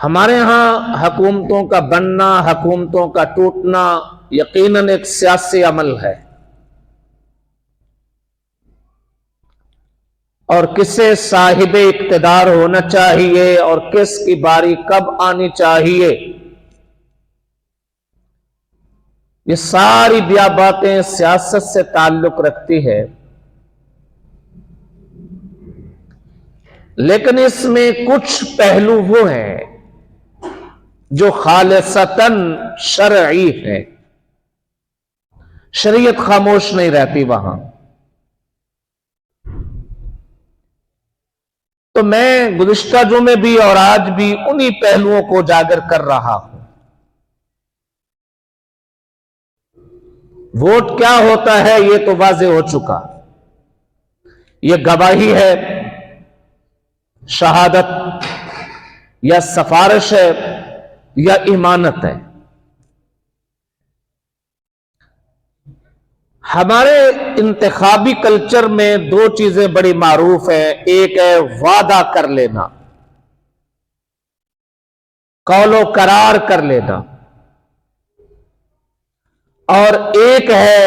ہمارے ہاں حکومتوں کا بننا، حکومتوں کا ٹوٹنا یقیناً ایک سیاسی عمل ہے، اور کسے صاحب اقتدار ہونا چاہیے اور کس کی باری کب آنی چاہیے، یہ ساری باتیں سیاست سے تعلق رکھتی ہے۔ لیکن اس میں کچھ پہلو وہ ہیں جو خالصتاً شرعی ہے، شریعت خاموش نہیں رہتی وہاں۔ تو میں گزشتہ جمعے بھی اور آج بھی انہی پہلوؤں کو اجاگر کر رہا ہوں۔ ووٹ کیا ہوتا ہے یہ تو واضح ہو چکا، یہ گواہی ہے، شہادت یا سفارش ہے یا امانت ہے۔ ہمارے انتخابی کلچر میں دو چیزیں بڑی معروف ہیں، ایک ہے وعدہ کر لینا، قول و قرار کر لینا، اور ایک ہے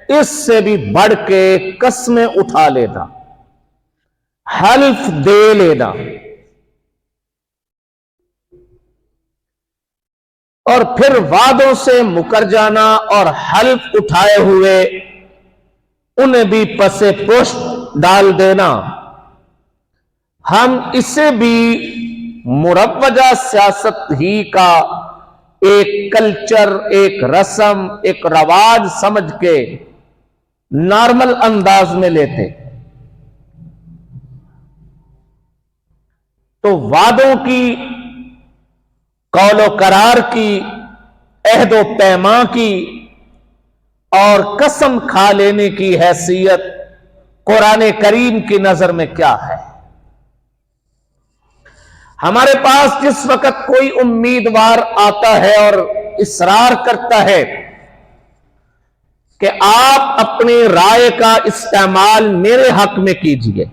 اس سے بھی بڑھ کے قسمیں اٹھا لینا، حلف دے لینا، اور پھر وعدوں سے مکر جانا اور حلف اٹھائے ہوئے انہیں بھی پسے پشت ڈال دینا۔ ہم اسے بھی مروجہ سیاست ہی کا ایک کلچر، ایک رسم، ایک رواج سمجھ کے نارمل انداز میں لیتے۔ تو وعدوں کی، قول و قرار کی، عہد و پیمان کی اور قسم کھا لینے کی حیثیت قرآن کریم کی نظر میں کیا ہے؟ ہمارے پاس جس وقت کوئی امیدوار آتا ہے اور اصرار کرتا ہے کہ آپ اپنی رائے کا استعمال میرے حق میں کیجئے،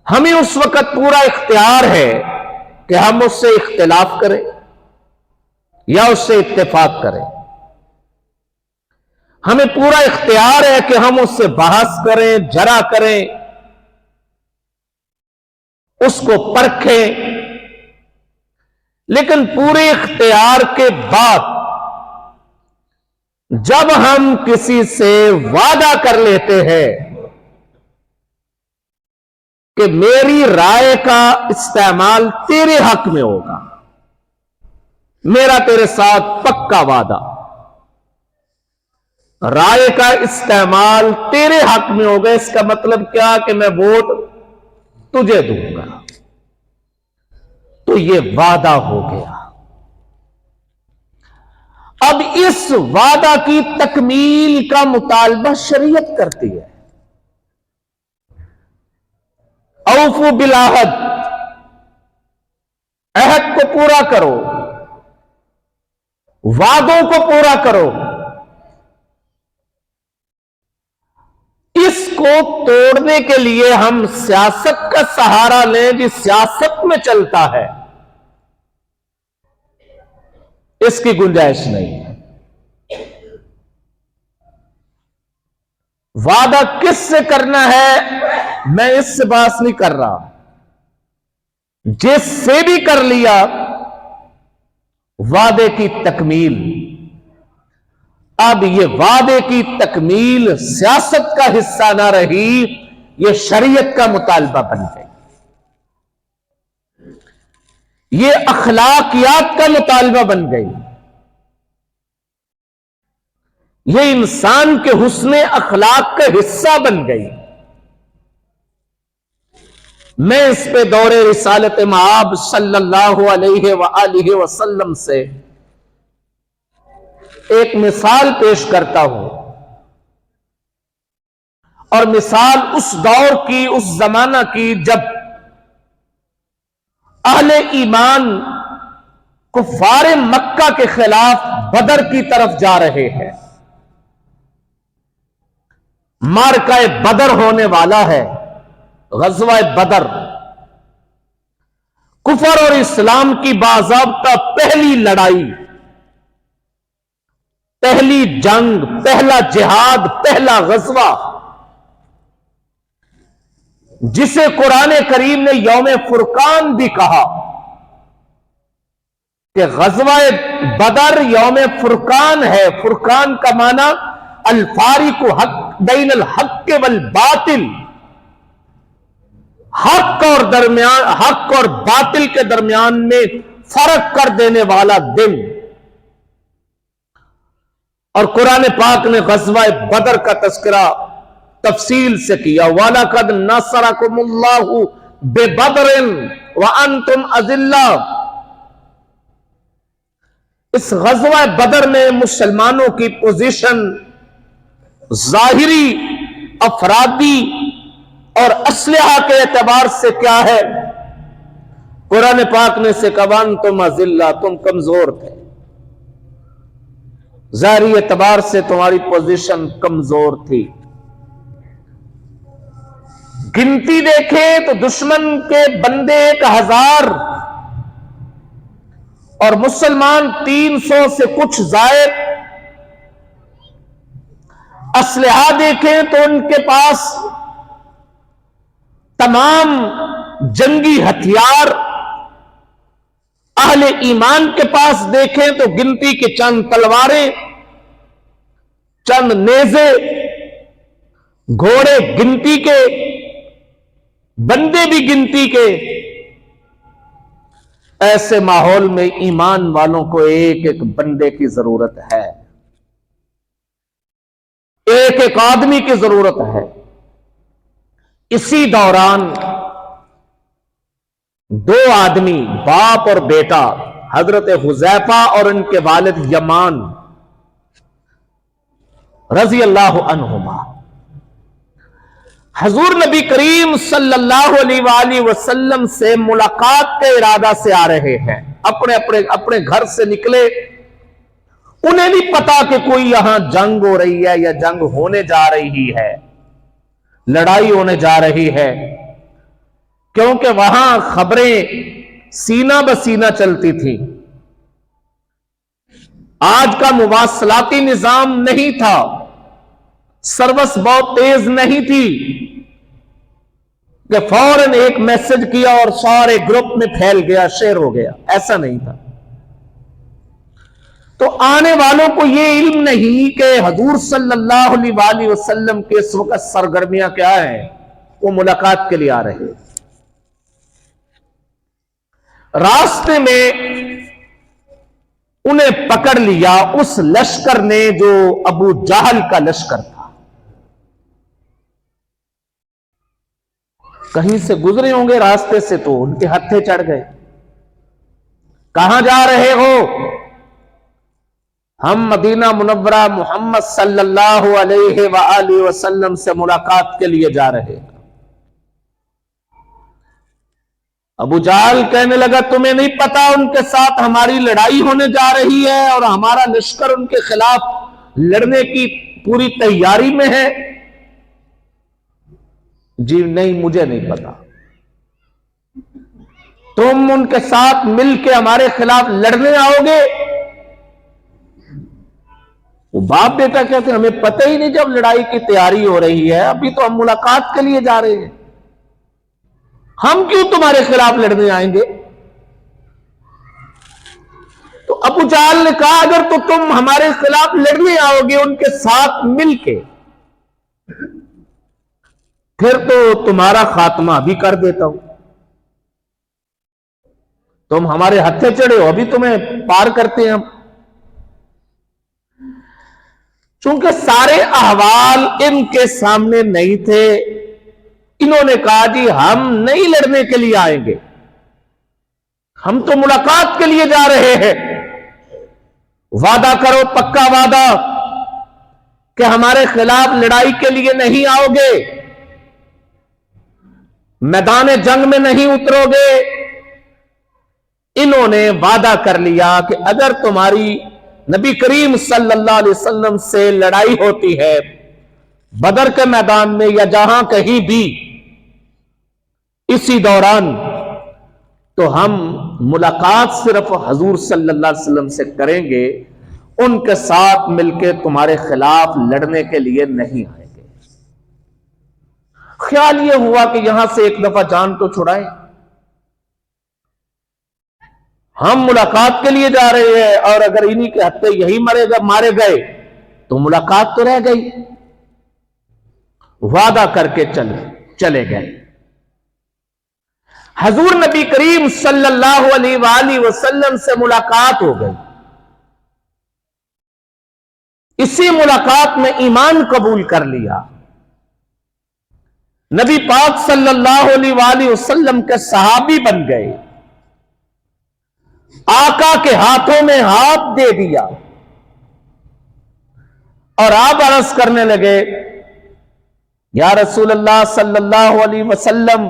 ہمیں اس وقت پورا اختیار ہے کہ ہم اس سے اختلاف کریں یا اس سے اتفاق کریں۔ ہمیں پورا اختیار ہے کہ ہم اس سے بحث کریں، جرا کریں، اس کو پرکھیں، لیکن پورے اختیار کے بعد جب ہم کسی سے وعدہ کر لیتے ہیں کہ میری رائے کا استعمال تیرے حق میں ہوگا، میرا تیرے ساتھ پکا وعدہ، رائے کا استعمال تیرے حق میں ہوگا، اس کا مطلب کیا کہ میں ووٹ تجھے دوں گا، تو یہ وعدہ ہو گیا۔ اب اس وعدہ کی تکمیل کا مطالبہ شریعت کرتی ہے۔ اوفوا بالعہد، عہد کو پورا کرو، وعدوں کو پورا کرو۔ اس کو توڑنے کے لیے ہم سیاست کا سہارا لیں جس سیاست میں چلتا ہے، اس کی گنجائش نہیں ہے۔ وعدہ کس سے کرنا ہے میں اس سے بات نہیں کر رہا، جس سے بھی کر لیا وعدے کی تکمیل۔ اب یہ وعدے کی تکمیل سیاست کا حصہ نہ رہی، یہ شریعت کا مطالبہ بن گئی، یہ اخلاقیات کا مطالبہ بن گئی، یہ انسان کے حسن اخلاق کا حصہ بن گئی۔ میں اس پہ دور رسالت مآب صلی اللہ علیہ وآلہ وسلم سے ایک مثال پیش کرتا ہوں، اور مثال اس دور کی، اس زمانہ کی جب اہل ایمان کفار مکہ کے خلاف بدر کی طرف جا رہے ہیں، معرکہ بدر ہونے والا ہے، غزوہ بدر۔ کفر اور اسلام کی باضابطہ پہلی لڑائی، پہلی جنگ، پہلا جہاد، پہلا غزوہ، جسے قرآن کریم نے یوم فرقان بھی کہا کہ غزوہ بدر یوم فرقان ہے۔ فرقان کا معنی الفارق حق بین الحق والباطل، حق اور باطل کے درمیان میں فرق کر دینے والا دن۔ اور قرآن پاک نے غزوہ بدر کا تذکرہ تفصیل سے کیا، وَلَقَدْ نَصَرَكُمُ اللَّهُ بِبَدْرٍ وَأَنْتُمْ أَذِلَّةٌ۔ اس غزوہ بدر میں مسلمانوں کی پوزیشن ظاہری، افرادی اور اسلحہ کے اعتبار سے کیا ہے؟ قرآن پاک نے سے کہا وَأَنْتُمْ أَذِلَّةٌ، تم کمزور تھے، ظاہری اعتبار سے تمہاری پوزیشن کمزور تھی۔ گنتی دیکھیں تو دشمن کے بندے 1000 اور مسلمان 300 سے کچھ زائد۔ اسلحہ دیکھیں تو ان کے پاس تمام جنگی ہتھیار، اہل ایمان کے پاس دیکھیں تو گنتی کے چند تلواریں، چند نیزے، گھوڑے گنتی کے، بندے بھی گنتی کے۔ ایسے ماحول میں ایمان والوں کو ایک ایک بندے کی ضرورت ہے، ایک ایک آدمی کی ضرورت ہے۔ اسی دوران 2 آدمی، باپ اور بیٹا، حضرت حذیفہ اور ان کے والد یمان رضی اللہ عنہما، حضور نبی کریم صلی اللہ علیہ وآلہ وسلم سے ملاقات کے ارادہ سے آ رہے ہیں۔ اپنے گھر سے نکلے، انہیں نہیں پتا کہ کوئی یہاں جنگ ہو رہی ہے یا جنگ ہونے جا رہی ہے، لڑائی ہونے جا رہی ہے، کیونکہ وہاں خبریں سینہ بسینہ چلتی تھی۔ آج کا مواصلاتی نظام نہیں تھا، سروس بہت تیز نہیں تھی کہ فوراً ایک میسج کیا اور سارے گروپ میں پھیل گیا، شیئر ہو گیا، ایسا نہیں تھا۔ تو آنے والوں کو یہ علم نہیں کہ حضور صلی اللہ علیہ وآلہ وسلم کے اس وقت سرگرمیاں کیا ہیں، وہ ملاقات کے لیے آ رہے ہیں۔ راستے میں انہیں پکڑ لیا اس لشکر نے جو ابو جہل کا لشکر تھا۔ کہیں سے گزرے ہوں گے راستے سے تو ان کے ہتھے چڑھ گئے، کہاں جا رہے ہو؟ ہم مدینہ منورہ محمد صلی اللہ علیہ وآلہ وسلم سے ملاقات کے لیے جا رہے ہیں۔ ابو جہل کہنے لگا تمہیں نہیں پتا ان کے ساتھ ہماری لڑائی ہونے جا رہی ہے اور ہمارا لشکر ان کے خلاف لڑنے کی پوری تیاری میں ہے؟ جی نہیں، مجھے نہیں پتا۔ تم ان کے ساتھ مل کے ہمارے خلاف لڑنے آؤ گے؟ وہ باپ بیٹا کہتے ہیں ہمیں پتہ ہی نہیں، جب لڑائی کی تیاری ہو رہی ہے، ابھی تو ہم ملاقات کے لیے جا رہے ہیں، ہم کیوں تمہارے خلاف لڑنے آئیں گے؟ تو ابو جہل نے کہا اگر تو تم ہمارے خلاف لڑنے آؤ گے ان کے ساتھ مل کے، پھر تو تمہارا خاتمہ بھی کر دیتا ہوں۔ تم ہمارے ہتھے چڑھے ہو، ابھی تمہیں پار کرتے ہیں ہم۔ چونکہ سارے احوال ان کے سامنے نہیں تھے، انہوں نے کہا جی ہم نہیں لڑنے کے لیے آئیں گے، ہم تو ملاقات کے لیے جا رہے ہیں۔ وعدہ کرو، پکا وعدہ کہ ہمارے خلاف لڑائی کے لیے نہیں آؤ گے، میدان جنگ میں نہیں اترو گے۔ انہوں نے وعدہ کر لیا کہ اگر تمہاری نبی کریم صلی اللہ علیہ وسلم سے لڑائی ہوتی ہے بدر کے میدان میں یا جہاں کہیں بھی اسی دوران، تو ہم ملاقات صرف حضور صلی اللہ علیہ وسلم سے کریں گے، ان کے ساتھ مل کے تمہارے خلاف لڑنے کے لیے نہیں آئیں گے۔ خیال یہ ہوا کہ یہاں سے ایک دفعہ جان تو چھڑائیں، ہم ملاقات کے لیے جا رہے ہیں اور اگر انہی کے ہتھے یہی مارے گئے تو ملاقات تو رہ گئی۔ وعدہ کر کے چلے گئے۔ حضور نبی کریم صلی اللہ علیہ وآلہ وسلم سے ملاقات ہو گئی۔ اسی ملاقات میں ایمان قبول کر لیا، نبی پاک صلی اللہ علیہ وآلہ وسلم کے صحابی بن گئے، آقا کے ہاتھوں میں ہاتھ دے دیا اور آپ عرض کرنے لگے، یا رسول اللہ صلی اللہ علیہ وسلم،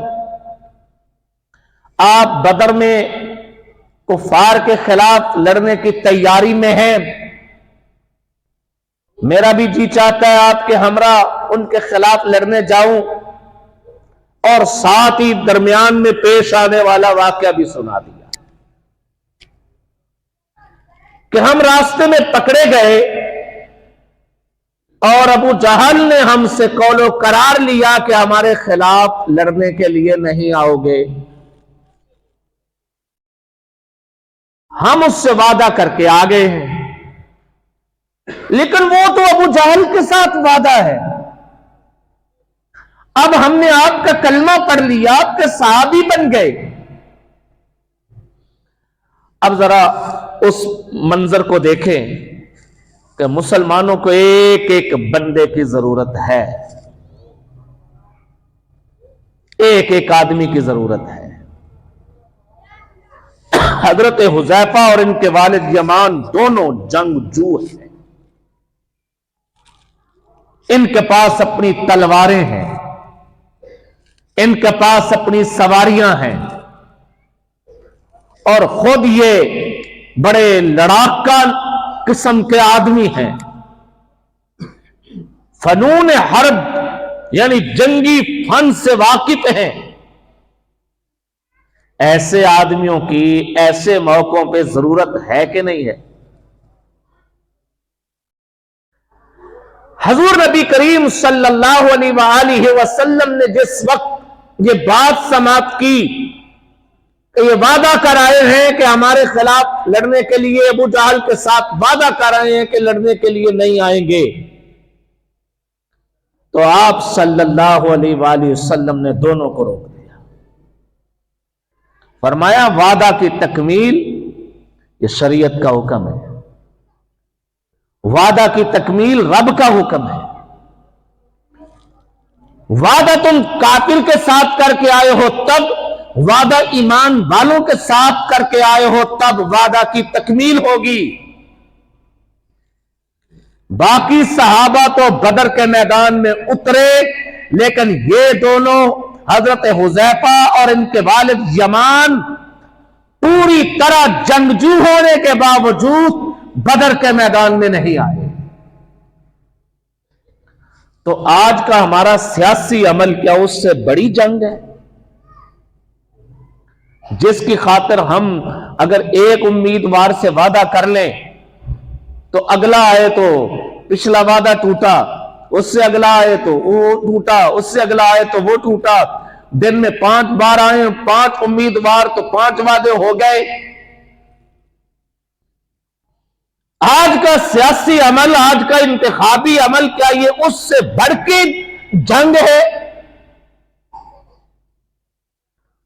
آپ بدر میں کفار کے خلاف لڑنے کی تیاری میں ہیں، میرا بھی جی چاہتا ہے آپ کے ہمراہ ان کے خلاف لڑنے جاؤں، اور ساتھ ہی درمیان میں پیش آنے والا واقعہ بھی سنا دیا کہ ہم راستے میں پکڑے گئے اور ابو جہل نے ہم سے قول و قرار لیا کہ ہمارے خلاف لڑنے کے لیے نہیں آؤ گے، ہم اس سے وعدہ کر کے آ گئے ہیں، لیکن وہ تو ابو جہل کے ساتھ وعدہ ہے، اب ہم نے آپ کا کلمہ پڑھ لیا، آپ کے صحابی بن گئے۔ اب ذرا اس منظر کو دیکھیں کہ مسلمانوں کو ایک ایک بندے کی ضرورت ہے، ایک ایک آدمی کی ضرورت ہے۔ حضرت حذیفہ اور ان کے والد یمان دونوں جنگجو ہیں، ان کے پاس اپنی تلواریں ہیں، ان کے پاس اپنی سواریاں ہیں، اور خود یہ بڑے لڑاکا قسم کے آدمی ہیں، فنون حرب یعنی جنگی فن سے واقف ہیں۔ ایسے آدمیوں کی ایسے موقعوں پہ ضرورت ہے کہ نہیں ہے؟ حضور نبی کریم صلی اللہ علیہ وآلہ وسلم نے جس وقت یہ بات سماعت کی کہ یہ وعدہ کر آئے ہیں کہ ہمارے خلاف لڑنے کے لیے، ابو جہل کے ساتھ وعدہ کر آئے ہیں کہ لڑنے کے لیے نہیں آئیں گے، تو آپ صلی اللہ علیہ وآلہ وسلم نے دونوں کو روک دیا، فرمایا وعدہ کی تکمیل یہ شریعت کا حکم ہے، وعدہ کی تکمیل رب کا حکم ہے، وعدہ تم کافر کے ساتھ کر کے آئے ہو تب، وعدہ ایمان والوں کے ساتھ کر کے آئے ہو تب وعدہ کی تکمیل ہوگی۔ باقی صحابہ تو بدر کے میدان میں اترے، لیکن یہ دونوں حضرت حذیفہ اور ان کے والد یمان پوری طرح جنگجو ہونے کے باوجود بدر کے میدان میں نہیں آئے۔ تو آج کا ہمارا سیاسی عمل کیا اس سے بڑی جنگ ہے، جس کی خاطر ہم اگر ایک امیدوار سے وعدہ کر لیں تو اگلا آئے تو پچھلا وعدہ ٹوٹا، اس سے اگلا آئے تو وہ ٹوٹا، اس سے اگلا آئے تو وہ ٹوٹا، دن میں 5 بار آئے 5 امیدوار تو 5 وعدے ہو گئے۔ آج کا سیاسی عمل، آج کا انتخابی عمل کیا یہ اس سے بڑھ کے جنگ ہے؟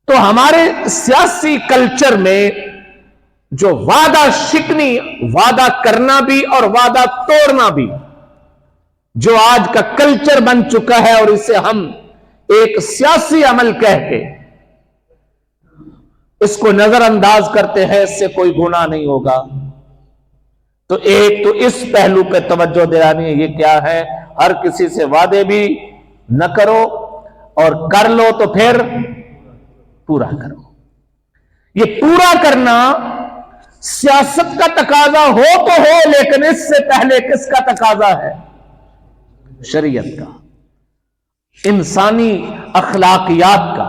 تو ہمارے سیاسی کلچر میں جو وعدہ شکنی، وعدہ کرنا بھی اور وعدہ توڑنا بھی، جو آج کا کلچر بن چکا ہے اور اسے ہم ایک سیاسی عمل کہہ کے اس کو نظر انداز کرتے ہیں، اس سے کوئی گناہ نہیں ہوگا، تو ایک تو اس پہلو پہ توجہ دلانی ہے۔ یہ کیا ہے؟ ہر کسی سے وعدے بھی نہ کرو، اور کر لو تو پھر پورا کرو۔ یہ پورا کرنا سیاست کا تقاضا ہو تو ہو، لیکن اس سے پہلے کس کا تقاضا ہے؟ شریعت کا، انسانی اخلاقیات کا۔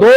2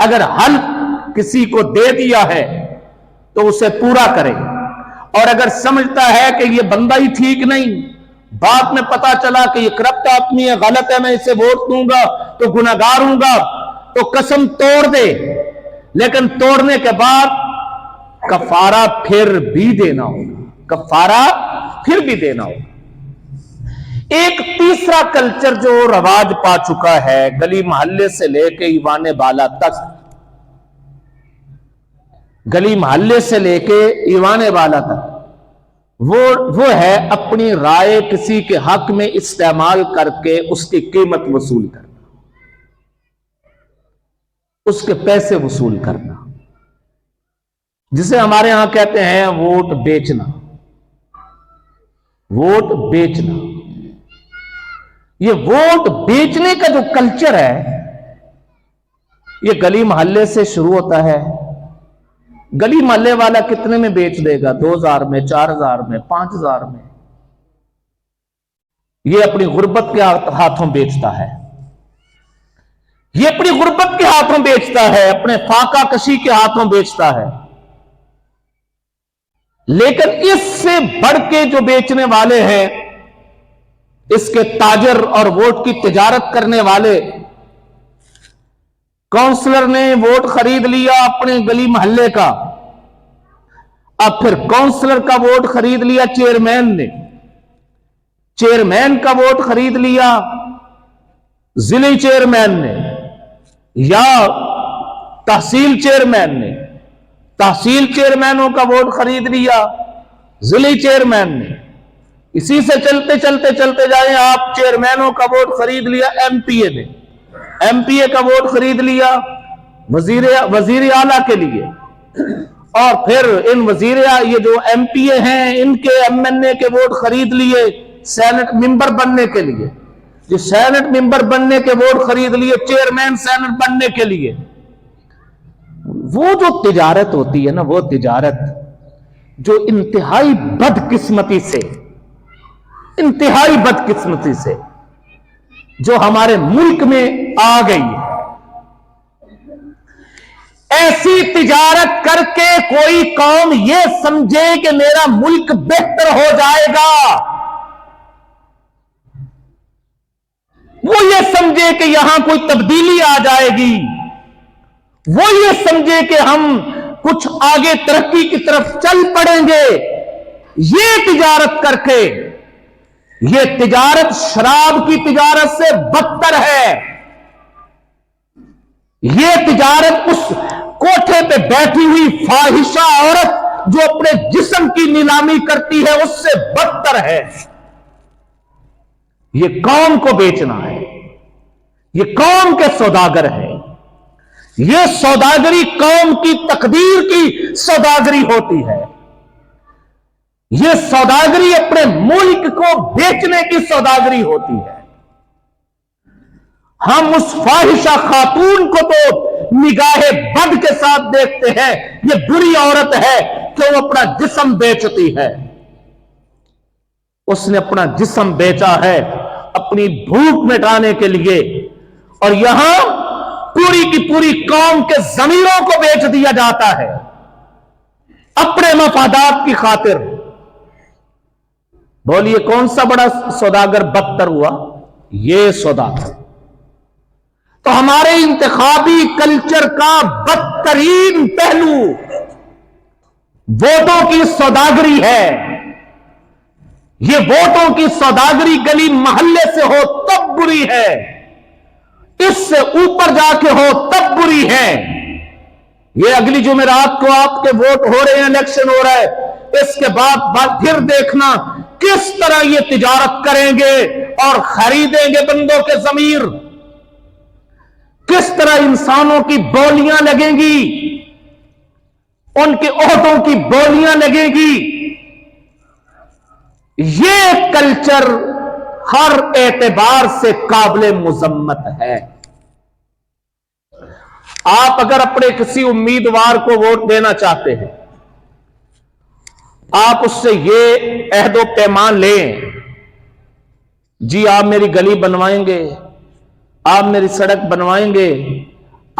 اگر حلف کسی کو دے دیا ہے تو اسے پورا کرے، اور اگر سمجھتا ہے کہ یہ بندہ ہی ٹھیک نہیں، بعد میں پتا چلا کہ یہ کرپٹ آدمی ہے، غلط ہے، میں اسے ووٹ دوں گا تو گناہگار ہوں گا، تو قسم توڑ دے، لیکن توڑنے کے بعد کفارہ پھر بھی دینا ہوگا، کفارہ پھر بھی دینا ہوگا۔ ایک تیسرا کلچر جو رواج پا چکا ہے گلی محلے سے لے کے ایوان بالا تک، گلی محلے سے لے کے ایوان بالا تک، وہ ہے اپنی رائے کسی کے حق میں استعمال کر کے اس کی قیمت وصول کرنا، اس کے پیسے وصول کرنا، جسے ہمارے ہاں کہتے ہیں ووٹ بیچنا، ووٹ بیچنا۔ یہ ووٹ بیچنے کا جو کلچر ہے یہ گلی محلے سے شروع ہوتا ہے۔ گلی محلے والا کتنے میں بیچ دے گا؟ 2000 میں، 4000 میں، 5000 میں۔ یہ اپنی غربت کے ہاتھوں بیچتا ہے، یہ اپنی غربت کے ہاتھوں بیچتا ہے، اپنے فاقہ کشی کے ہاتھوں بیچتا ہے۔ لیکن اس سے بڑھ کے جو بیچنے والے ہیں، اس کے تاجر اور ووٹ کی تجارت کرنے والے، کونسلر نے ووٹ خرید لیا اپنے گلی محلے کا، اب پھر کونسلر کا ووٹ خرید لیا چیئرمین نے، چیئرمین کا ووٹ خرید لیا ضلعی چیئرمین نے یا تحصیل چیئرمین نے، تحصیل چیئرمینوں کا ووٹ خرید لیا ضلعی چیئرمین نے، اسی سے چلتے چلتے چلتے جائیں آپ، چیئرمینوں کا ووٹ خرید لیا ایم پی اے نے، ایم پی اے کا ووٹ خرید لیا وزیر اعلیٰ کے لیے، اور پھر ان یہ جو ایم پی اے ہیں ان کے ایم این اے کے ووٹ خرید لیے سینٹ ممبر بننے کے لیے، جو سینٹ ممبر بننے کے ووٹ خرید لیے چیئرمین سینٹ بننے کے لیے۔ وہ جو تجارت ہوتی ہے نا، وہ تجارت جو انتہائی بدقسمتی سے، انتہائی بدقسمتی سے جو ہمارے ملک میں آ گئی ہے، ایسی تجارت کر کے کوئی قوم یہ سمجھے کہ میرا ملک بہتر ہو جائے گا، وہ یہ سمجھے کہ یہاں کوئی تبدیلی آ جائے گی، وہ یہ سمجھے کہ ہم کچھ آگے ترقی کی طرف چل پڑیں گے، یہ تجارت کر کے، یہ تجارت شراب کی تجارت سے بدتر ہے، یہ تجارت اس کوٹھے پہ بیٹھی ہوئی فاحشہ عورت جو اپنے جسم کی نیلامی کرتی ہے اس سے بدتر ہے۔ یہ قوم کو بیچنا ہے، یہ قوم کے سوداگر ہے، یہ سوداگری قوم کی تقدیر کی سوداگری ہوتی ہے، یہ سوداگری اپنے ملک کو بیچنے کی سوداگری ہوتی ہے۔ ہم اس فاحشہ خاتون کو تو نگاہ بد کے ساتھ دیکھتے ہیں، یہ بری عورت ہے کہ وہ اپنا جسم بیچتی ہے، اس نے اپنا جسم بیچا ہے اپنی بھوک مٹانے کے لیے، اور یہاں پوری کی پوری قوم کے ضمیروں کو بیچ دیا جاتا ہے اپنے مفادات کی خاطر۔ بولیے کون سا بڑا سوداگر بدتر ہوا؟ یہ سوداگر۔ تو ہمارے انتخابی کلچر کا بدترین پہلو ووٹوں کی سوداگری ہے۔ یہ ووٹوں کی سوداگری گلی محلے سے ہو تب بری ہے، اس سے اوپر جا کے ہو تب بری ہے۔ یہ اگلی جمعرات کو آپ کے ووٹ ہو رہے ہیں، الیکشن ہو رہا ہے، اس کے بعد پھر دیکھنا کس طرح یہ تجارت کریں گے اور خریدیں گے بندوں کے ضمیر، کس طرح انسانوں کی بولیاں لگیں گی، ان کے عہدوں کی بولیاں لگیں گی۔ یہ کلچر ہر اعتبار سے قابل مذمت ہے۔ آپ اگر اپنے کسی امیدوار کو ووٹ دینا چاہتے ہیں، آپ اس سے یہ عہد و پیمان لیں، جی آپ میری گلی بنوائیں گے، آپ میری سڑک بنوائیں گے،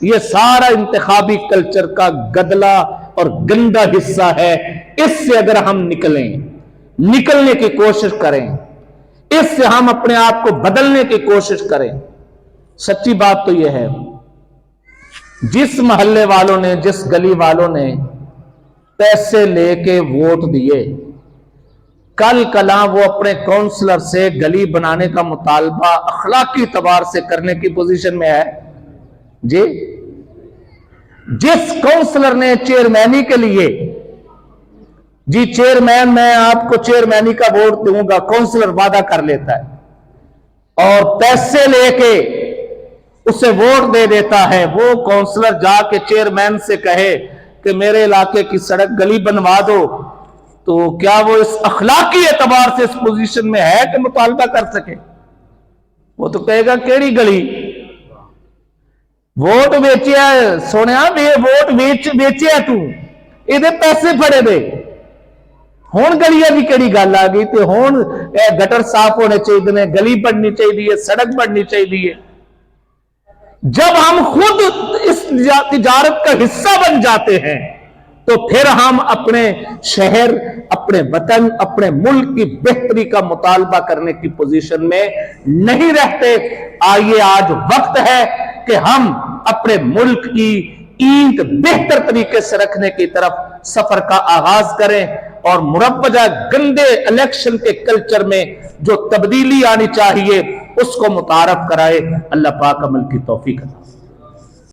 یہ سارا انتخابی کلچر کا گدلا اور گندا حصہ ہے. اس سے اگر ہم نکلنے کی کوشش کریں، اس سے ہم اپنے آپ کو بدلنے کی کوشش کریں. سچی بات تو یہ ہے، جس محلے والوں نے، جس گلی والوں نے پیسے لے کے ووٹ دیے، کل کلاں وہ اپنے کونسلر سے گلی بنانے کا مطالبہ اخلاقی اعتبار سے کرنے کی پوزیشن میں ہے؟ جی، جس کونسلر نے چیئرمینی کے لیے، جی چیئرمین میں آپ کو چیئرمینی کا ووٹ دوں گا، کونسلر وعدہ کر لیتا ہے اور پیسے لے کے اسے ووٹ دے دیتا ہے، وہ کونسلر جا کے چیئرمین سے کہے کہ میرے علاقے کی سڑک گلی بنوا دو، تو کیا وہ اس اخلاقی اعتبار سے اس پوزیشن میں ہے کہ مطالبہ کر سکے؟ وہ تو کہے گا کیڑی گلی، ووٹ ویچیا سونیا، ووٹ ویچیا تو یہ پیسے پھڑے دے، ہون گلیاں بھی کیڑی گل آ گئی، تو ہون گٹر صاف ہونے چاہیے، گلی بننی چاہیے، سڑک بننی چاہیے. جب ہم خود اس تجارت کا حصہ بن جاتے ہیں تو پھر ہم اپنے شہر، اپنے وطن، اپنے ملک کی بہتری کا مطالبہ کرنے کی پوزیشن میں نہیں رہتے. آئیے آج وقت ہے کہ ہم اپنے ملک کی اینٹ بہتر طریقے سے رکھنے کی طرف سفر کا آغاز کریں اور مروجہ گندے الیکشن کے کلچر میں جو تبدیلی آنی چاہیے اس کو متعارف کرائے. اللہ پاک عمل کی توفیق عطا